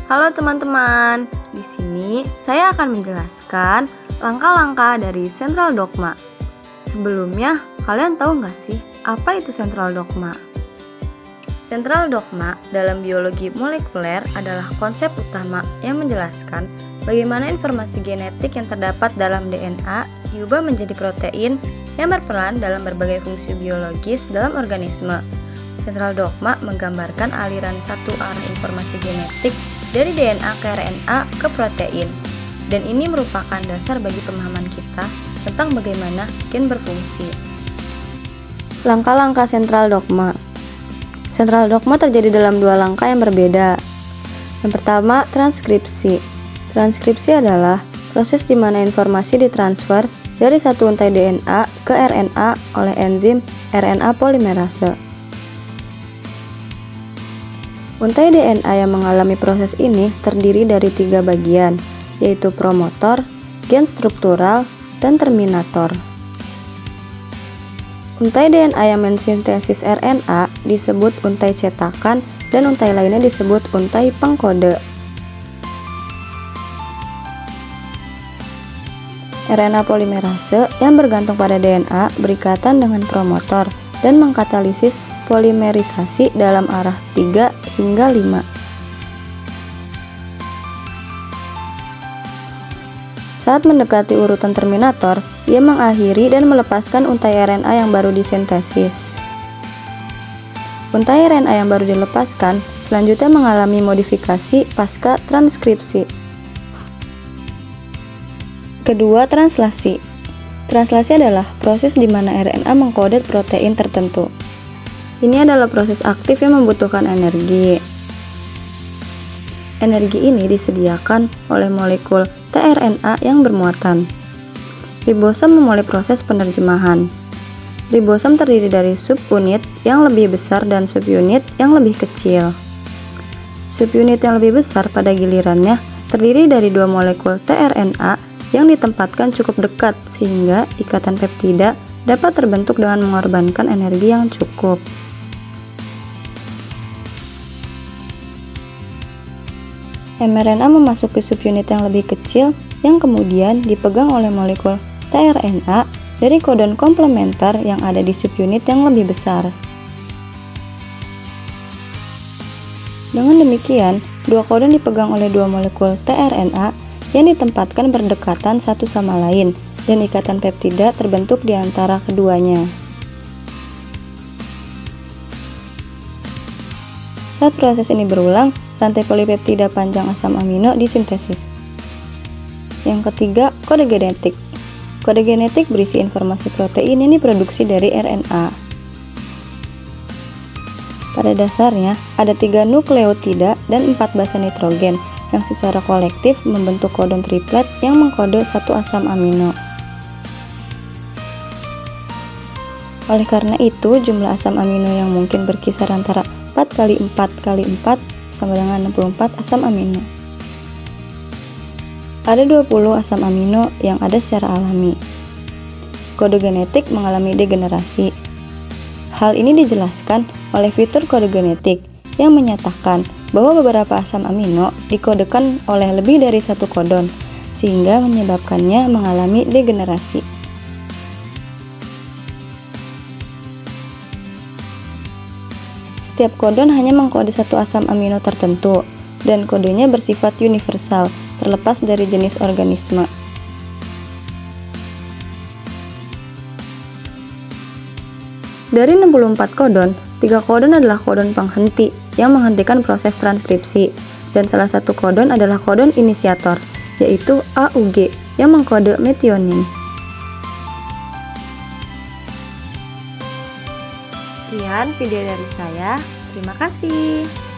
Halo teman-teman, di sini saya akan menjelaskan langkah-langkah dari sentral dogma. Sebelumnya, kalian tahu nggak sih apa itu sentral dogma? Sentral dogma dalam biologi molekuler adalah konsep utama yang menjelaskan bagaimana informasi genetik yang terdapat dalam DNA diubah menjadi protein yang berperan dalam berbagai fungsi biologis dalam organisme. Sentral dogma menggambarkan aliran satu arah informasi genetik dari DNA ke RNA ke protein, dan ini merupakan dasar bagi pemahaman kita tentang bagaimana gen berfungsi. Langkah-langkah sentral dogma. Sentral dogma terjadi dalam dua langkah yang berbeda. Yang pertama, transkripsi. Transkripsi adalah proses di mana informasi ditransfer dari satu untai DNA ke RNA oleh enzim RNA polimerase. Untai DNA yang mengalami proses ini terdiri dari 3 bagian, yaitu promotor, gen struktural, dan terminator. Untai DNA yang mensintesis RNA disebut untai cetakan dan untai lainnya disebut untai pengkode. RNA polimerase yang bergantung pada DNA berikatan dengan promotor dan mengkatalisis polimerisasi dalam arah 3 hingga 5. Saat mendekati urutan terminator, ia mengakhiri dan melepaskan untai RNA yang baru disintesis. Untai RNA yang baru dilepaskan selanjutnya mengalami modifikasi pasca transkripsi. Kedua, translasi. Translasi adalah proses di mana RNA mengkode protein tertentu. Ini adalah proses aktif yang membutuhkan energi. Energi ini disediakan oleh molekul tRNA yang bermuatan. Ribosom memulai proses penerjemahan. Ribosom terdiri dari subunit yang lebih besar dan subunit yang lebih kecil. Subunit yang lebih besar pada gilirannya terdiri dari 2 molekul tRNA yang ditempatkan cukup dekat sehingga ikatan peptida dapat terbentuk dengan mengorbankan energi yang cukup. mRNA memasuki subunit yang lebih kecil yang kemudian dipegang oleh molekul tRNA dari kodon komplementer yang ada di subunit yang lebih besar. Dengan demikian, 2 kodon dipegang oleh 2 molekul tRNA yang ditempatkan berdekatan satu sama lain dan ikatan peptida terbentuk di antara keduanya. Saat proses ini berulang, rantai polipeptida panjang asam amino disintesis. Yang ketiga, kode genetik. Kode genetik berisi informasi protein yang diproduksi dari RNA. Pada dasarnya, ada 3 nukleotida dan 4 basa nitrogen yang secara kolektif membentuk kodon triplet yang mengkode satu asam amino. Oleh karena itu, jumlah asam amino yang mungkin berkisar antara 4 kali 4 kali 4 sama dengan 64 asam amino. Ada 20 asam amino yang ada secara alami. Kode genetik mengalami degenerasi. Hal ini dijelaskan oleh fitur kode genetik yang menyatakan bahwa beberapa asam amino dikodekan oleh lebih dari satu kodon, sehingga menyebabkannya mengalami degenerasi. Setiap kodon hanya mengkode satu asam amino tertentu, dan kodenya bersifat universal, terlepas dari jenis organisme. Dari 64 kodon, 3 kodon adalah kodon penghenti yang menghentikan proses transkripsi, dan salah satu kodon adalah kodon inisiator, yaitu AUG yang mengkode metionin. Sekian video dari saya. Terima kasih.